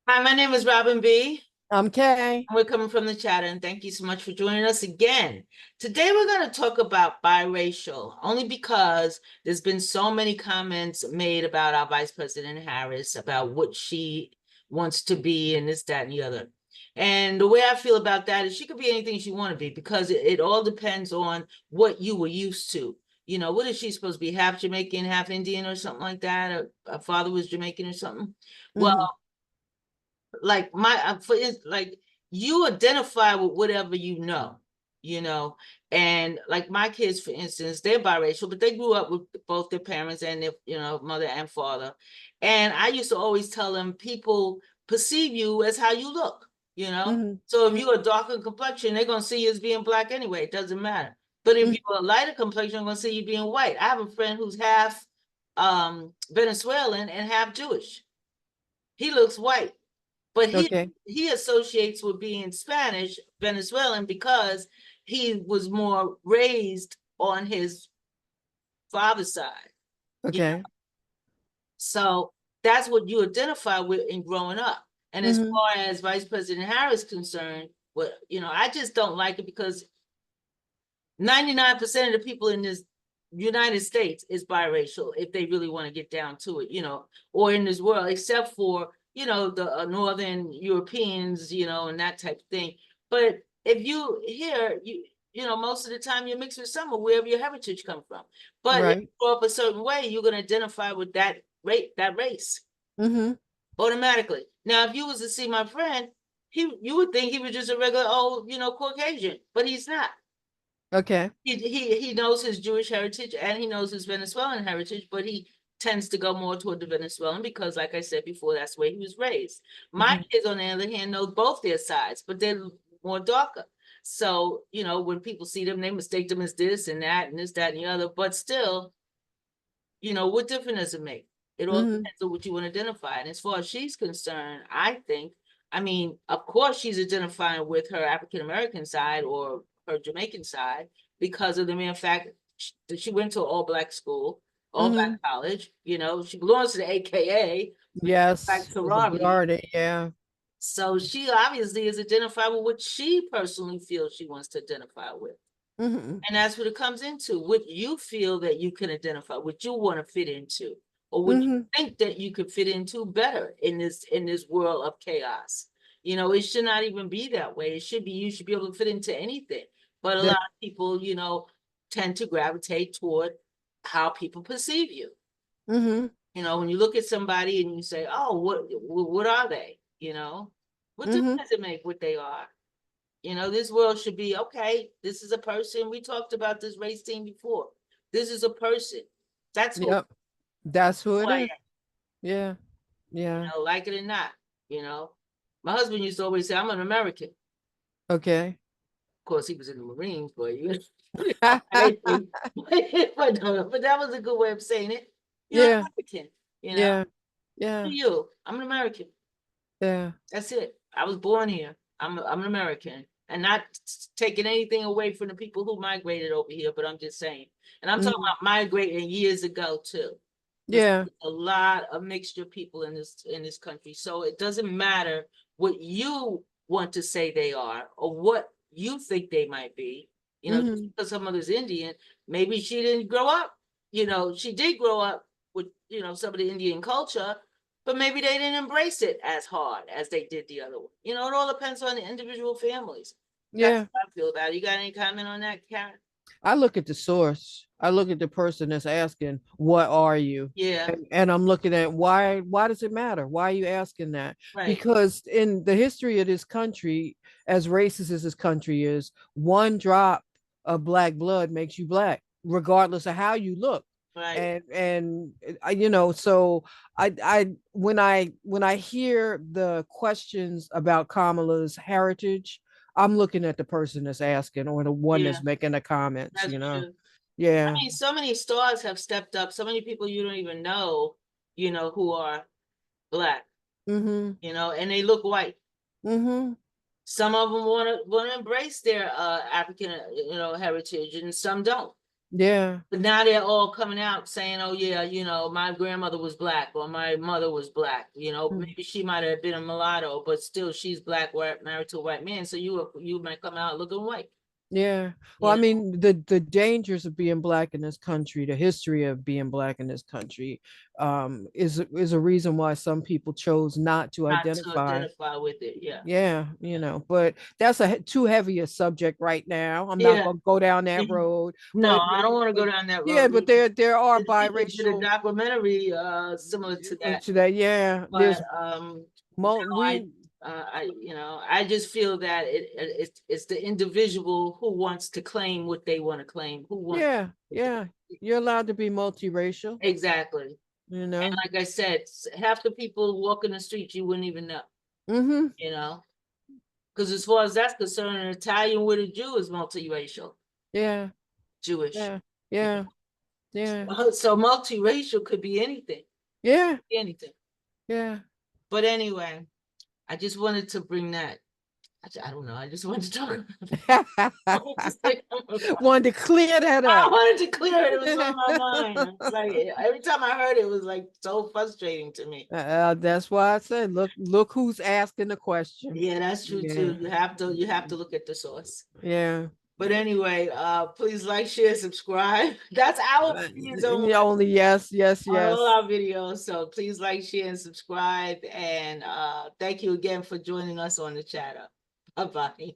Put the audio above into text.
Hi, my name is Robin B. I'm Kay. We're coming from the chat, and thank you so much for joining us again. Today, we're going to talk about biracial, only because there's been so many comments made about our Vice President Harris, about what she wants to be, and this, that, and the other. And the way I feel about that is she could be anything she want to be because it all depends on what you were used to. You know, what is she supposed to be? Half Jamaican, half Indian, or something like that? Or her father was Jamaican or something? Well, Hmm. like like you identify with whatever you know, and like my kids, for instance, they're biracial, but they grew up with both their parents and their, mother and father. And I used to always tell them people perceive you as how you look, you know. Hmm. So if Hmm. you're a darker complexion, they're gonna see you as being black anyway. It doesn't matter. But if you're a lighter complexion, they're gonna see you being white. I have a friend who's half Venezuelan and half Jewish. He looks white, but he Okay. he associates with being Spanish, Venezuelan, because he was more raised on his father's side. You know, Okay. so that's what you identify with in growing up. And as Hmm. far as Vice President Harris is concerned, well, I just don't like it because 99% of the people in this United States is biracial if they really want to get down to it, or in this world, except for, the Northern Europeans, and that type of thing. But if you here, most of the time you're mixed with someone, wherever your heritage comes from. But if you Right. grow up a certain way, you're going to identify with that race Hmm. automatically. Now, if you was to see my friend, you would think he was just a regular old, Caucasian, but he's not. Okay. He knows his Jewish heritage and he knows his Venezuelan heritage, but he tends to go more toward the Venezuelan because, like I said before, that's where he was raised. My Hmm. kids, on the other hand, know both their sides, but they're more darker. So, when people see them, they mistake them as this and that and this, that, and the other. But still, what difference does it make? It all Hmm. depends on what you want to identify. And as far as she's concerned, I think, I mean, of course, she's identifying with her African American side or her Jamaican side because of the mere fact that she went to an all black school, all black Hmm. college. She belongs to the AKA, black Yes. The sorority. majority. Yeah. So she obviously is identified with what she personally feels she wants to identify with. Hmm. And that's what it comes into. What you feel that you can identify, what you want to fit into, or what you Hmm. think that you could fit into better in this world of chaos. It should not even be that way. It should be you should be able to fit into anything. But a lot That. of people, tend to gravitate toward how people perceive you. Hmm. When you look at somebody and you say, "Oh, what are they?" What difference Hmm. does it make what they are? This world should be okay. This is a person. We talked about this race thing before. This is a person. That's who Yep. That's who it I is. am, Yeah. Yeah. like it or not. You know, my husband used to always say, I'm an American. Of Okay. course, he was in the Marines, but I think, but that was a good way of saying it. You're an Yeah. American, you know. Yeah. Who are Yeah. you? I'm an American. Yeah. That's it. I was born here. I'm an American, and not taking anything away from the people who migrated over here, but I'm just saying. And I'm talking Hmm. about migrating years ago too, because Yeah. a lot of mixture of people in this country. So it doesn't matter what you want to say they are or what you think they might be. Just Hmm. because someone is Indian, maybe she didn't grow up. She did grow up with some of the Indian culture, but maybe they didn't embrace it as hard as they did the other one. It all depends on the individual families. That's Yeah. how I feel about it. You got any comment on that, Karen? I look at the source. I look at the person that's asking, "What are you?" Yeah, And I'm looking at why does it matter? Why are you asking that? right. Because in the history of this country, as racist as this country is, one drop of black blood makes you black, regardless of how you look. Right. So when I hear the questions about Kamala's heritage, I'm looking at the person that's asking or the one Yeah, that's making the comments, that's true. I Yeah. mean, so many stars have stepped up. So many people you don't even know, who are black, Mm-hmm. and they look white. Mm-hmm. Some of them want to embrace their African, heritage, and some don't. Yeah. But now they're all coming out saying, oh yeah, you know, my grandmother was black or my mother was black. You know, Mm. maybe she might have been a mulatto, but still she's black, white, married to a white man. So you might come out looking white. Yeah. Well, You I know, mean, the dangers of being black in this country, the history of being black in this country, is a reason why some people chose not to not to identify. identify with it. Yeah. Yeah, but that's too heavy a subject right now. I'm not Yeah. gonna go down that road. No, I don't want to go down that Yeah, road. but there are They just did a biracial documentary similar to that. to that. Yeah, But there's no, we. I just feel that it's the individual who wants to claim what they want to claim, who wants Yeah, yeah. You're allowed to be multiracial. exactly. You And know. like I said, half the people walking the streets you wouldn't even know, Mm-hmm. you know, because as far as that's concerned, an Italian with a Jew is multiracial, Yeah, Jewish. yeah, yeah, yeah, So multiracial could be anything, yeah, anything. yeah. But anyway, I just wanted to bring that. I don't know. I just wanted to talk. Wanted to clear that I up. wanted to clear it. It was on my mind. Like every time I heard it, it was like so frustrating to me. That's why I said, look who's asking the question. Yeah, that's true Yeah, too. You have to look at the source. yeah. But anyway, please like, share, subscribe. That's our opinions Only yes, yes, on all yes. our videos. So please like, share, and subscribe. And thank you again for joining us on the chatter. Bye bye.